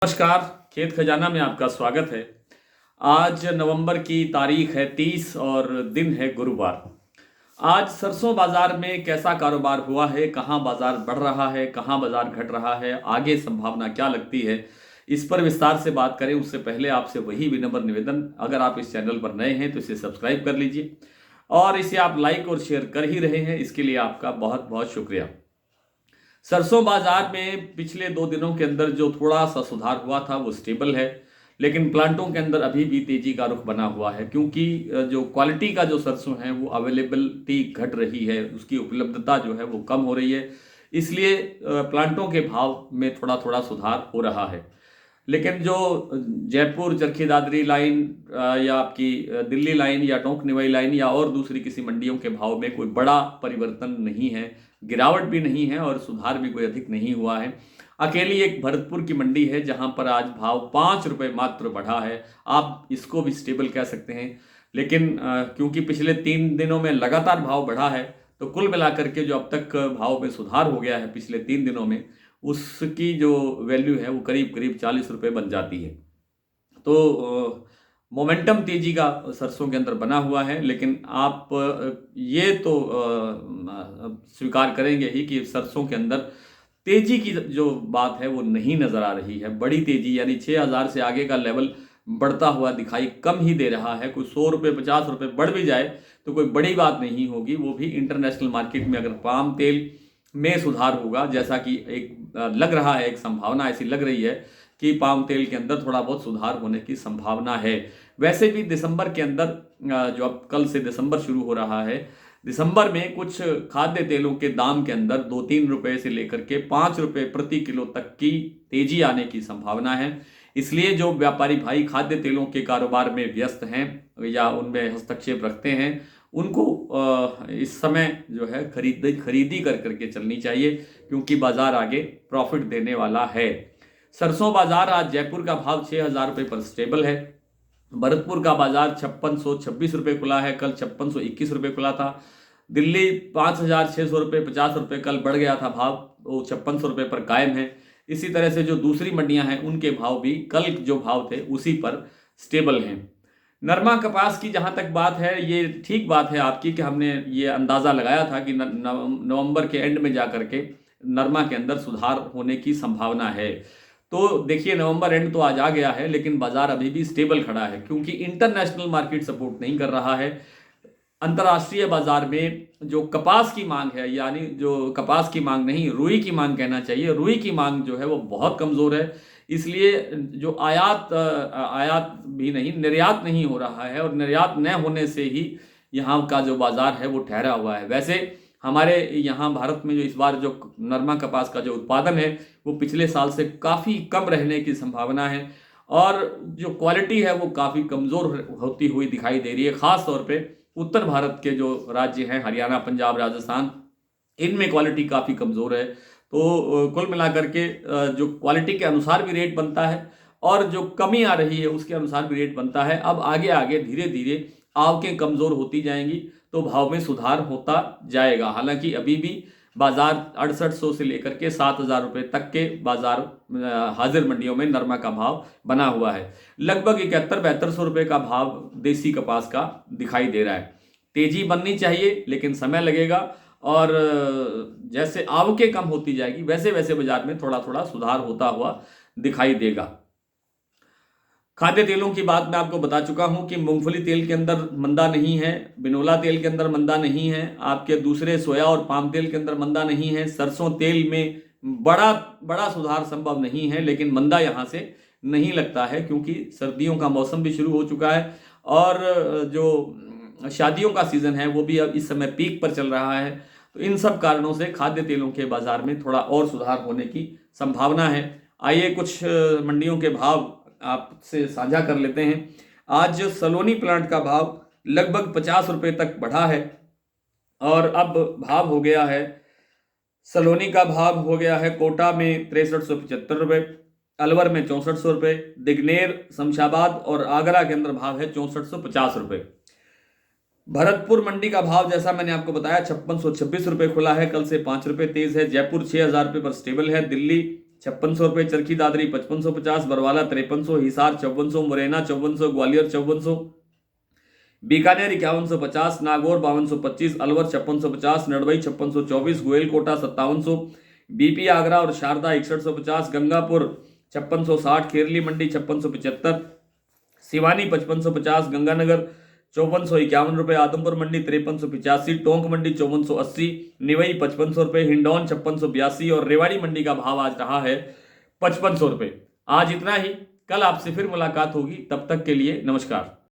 नमस्कार। खेत खजाना में आपका स्वागत है। आज नवंबर की तारीख है 30 और दिन है गुरुवार। आज सरसों बाजार में कैसा कारोबार हुआ है, कहां बाजार बढ़ रहा है, कहां बाजार घट रहा है, आगे संभावना क्या लगती है, इस पर विस्तार से बात करें उससे पहले आपसे वही विनम्र निवेदन, अगर आप इस चैनल पर नए हैं तो इसे सब्सक्राइब कर लीजिए और इसे आप लाइक और शेयर कर ही रहे हैं, इसके लिए आपका बहुत बहुत शुक्रिया। सरसों बाजार में पिछले 2 दिनों के अंदर जो थोड़ा सा सुधार हुआ था वो स्टेबल है, लेकिन प्लांटों के अंदर अभी भी तेजी का रुख बना हुआ है क्योंकि जो क्वालिटी का जो सरसों है वो अवेलेबिलिटी घट रही है, उसकी उपलब्धता जो है वो कम हो रही है, इसलिए प्लांटों के भाव में थोड़ा थोड़ा सुधार हो रहा है। लेकिन जो जयपुर चरखी दादरी लाइन या आपकी दिल्ली लाइन या टोंक निवाई लाइन या और दूसरी किसी मंडियों के भाव में कोई बड़ा परिवर्तन नहीं है, गिरावट भी नहीं है और सुधार भी कोई अधिक नहीं हुआ है। अकेली एक भरतपुर की मंडी है जहां पर आज भाव 5 रुपए मात्र बढ़ा है, आप इसको भी स्टेबल कह सकते हैं। लेकिन क्योंकि पिछले 3 दिनों में लगातार भाव बढ़ा है तो कुल मिलाकर के जो अब तक भाव में सुधार हो गया है पिछले 3 दिनों में, उसकी जो वैल्यू है वो करीब करीब 40 रुपए बन जाती है। तो मोमेंटम तेजी का सरसों के अंदर बना हुआ है, लेकिन आप ये तो स्वीकार करेंगे ही कि सरसों के अंदर तेजी की जो बात है वो नहीं नजर आ रही है। बड़ी तेजी यानी 6,000 से आगे का लेवल बढ़ता हुआ दिखाई कम ही दे रहा है। कोई 100 रुपये 50 रुपये बढ़ भी जाए तो कोई बड़ी बात नहीं होगी, वो भी इंटरनेशनल मार्केट में अगर पाम तेल में सुधार होगा, जैसा कि एक लग रहा है, एक संभावना ऐसी लग रही है कि पाम तेल के अंदर थोड़ा बहुत सुधार होने की संभावना है। वैसे भी दिसंबर के अंदर जो अब कल से दिसंबर शुरू हो रहा है, दिसंबर में कुछ खाद्य तेलों के दाम के अंदर 2-3 रुपए से लेकर के 5 रुपए प्रति किलो तक की तेजी आने की संभावना है। इसलिए जो व्यापारी भाई खाद्य तेलों के कारोबार में व्यस्त हैं या उनमें हस्तक्षेप रखते हैं, उनको इस समय जो है खरीदी कर करके चलनी चाहिए क्योंकि बाजार आगे प्रॉफिट देने वाला है। सरसों बाजार आज जयपुर का भाव 6,000 रुपये पर स्टेबल है। भरतपुर का बाजार 5626 रुपये खुला है, कल 5621 रुपये खुला था। दिल्ली 5,600 रुपये 50 रुपये कल बढ़ गया था भाव, वो 5600 रुपये पर कायम है। इसी तरह से जो दूसरी मंडियां हैं उनके भाव भी कल जो भाव थे उसी पर स्टेबल हैं। नरमा कपास की जहां तक बात है, ये ठीक बात है आपकी कि हमने ये अंदाज़ा लगाया था कि नवंबर के एंड में जाकर के नरमा के अंदर सुधार होने की संभावना है। तो देखिए नवंबर एंड तो आज आ गया है, लेकिन बाजार अभी भी स्टेबल खड़ा है क्योंकि इंटरनेशनल मार्केट सपोर्ट नहीं कर रहा है। अंतर्राष्ट्रीय बाजार में जो कपास की मांग है, यानी जो कपास की मांग नहीं, रुई की मांग कहना चाहिए, रुई की मांग जो है वो बहुत कमज़ोर है। इसलिए जो आयात भी नहीं, निर्यात नहीं हो रहा है और निर्यात न होने से ही यहाँ का जो बाजार है वो ठहरा हुआ है। वैसे हमारे यहाँ भारत में जो इस बार जो नरमा कपास का जो उत्पादन है वो पिछले साल से काफ़ी कम रहने की संभावना है और जो क्वालिटी है वो काफ़ी कमज़ोर होती हुई दिखाई दे रही है। ख़ास तौर पे उत्तर भारत के जो राज्य हैं, हरियाणा, पंजाब, राजस्थान, इनमें क्वालिटी काफ़ी कमज़ोर है। तो कुल मिलाकर के जो क्वालिटी के अनुसार भी रेट बनता है और जो कमी आ रही है उसके अनुसार भी रेट बनता है। अब आगे आगे धीरे धीरे आवकें कमज़ोर होती जाएंगी तो भाव में सुधार होता जाएगा। हालांकि अभी भी बाजार 6800 से लेकर के 7,000 रुपये तक के बाजार हाजिर मंडियों में नरमा का भाव बना हुआ है। लगभग 7100-7200 रुपये का भाव देसी कपास का दिखाई दे रहा है। तेजी बननी चाहिए लेकिन समय लगेगा और जैसे आवकें कम होती जाएगी वैसे वैसे बाजार में थोड़ा थोड़ा सुधार होता हुआ दिखाई देगा। खाद्य तेलों की बात मैं आपको बता चुका हूं कि मूंगफली तेल के अंदर मंदा नहीं है, बिनोला तेल के अंदर मंदा नहीं है, आपके दूसरे सोया और पाम तेल के अंदर मंदा नहीं है। सरसों तेल में बड़ा बड़ा सुधार संभव नहीं है, लेकिन मंदा यहाँ से नहीं लगता है क्योंकि सर्दियों का मौसम भी शुरू हो चुका है और जो शादियों का सीज़न है वो भी अब इस समय पीक पर चल रहा है। तो इन सब कारणों से खाद्य तेलों के बाजार में थोड़ा और सुधार होने की संभावना है। आइए कुछ मंडियों के भाव आपसे साझा कर लेते हैं। आज सलोनी प्लांट का भाव लगभग 50 रुपये तक बढ़ा है और अब भाव हो गया है, सलोनी का भाव हो गया है कोटा में 6375 रुपये, अलवर में 6400 रुपये, दिग्नेर, शमशाबाद और आगरा के अंदर भाव है 6450 रुपये। भरतपुर मंडी का भाव जैसा मैंने आपको बताया 5626 रुपये खुला है, कल से 5 रुपये तेज है। जयपुर 6,000 रुपये पर स्टेबल है। दिल्ली 5600 रुपये, चरखी दादरी 5550, बरवाला 5300, हिसार 5400, मुरैना 5400, ग्वालियर 5400, बीकानेर 5150, नागौर 5225, अलवर 5650, नड़बई 5624, गोयलकोटा 5700, बीपी आगरा और शारदा 6150, गंगापुर 5660, खेरली मंडी 5675, सिवानी 5550, गंगानगर 5451 रुपये, आदमपुर मंडी 5385, टोंक मंडी 5480, निवई 5500 रुपये, हिंडौन 5682 और रेवाड़ी मंडी का भाव आज रहा है 5500 रुपये। आज इतना ही, कल आपसे फिर मुलाकात होगी, तब तक के लिए नमस्कार।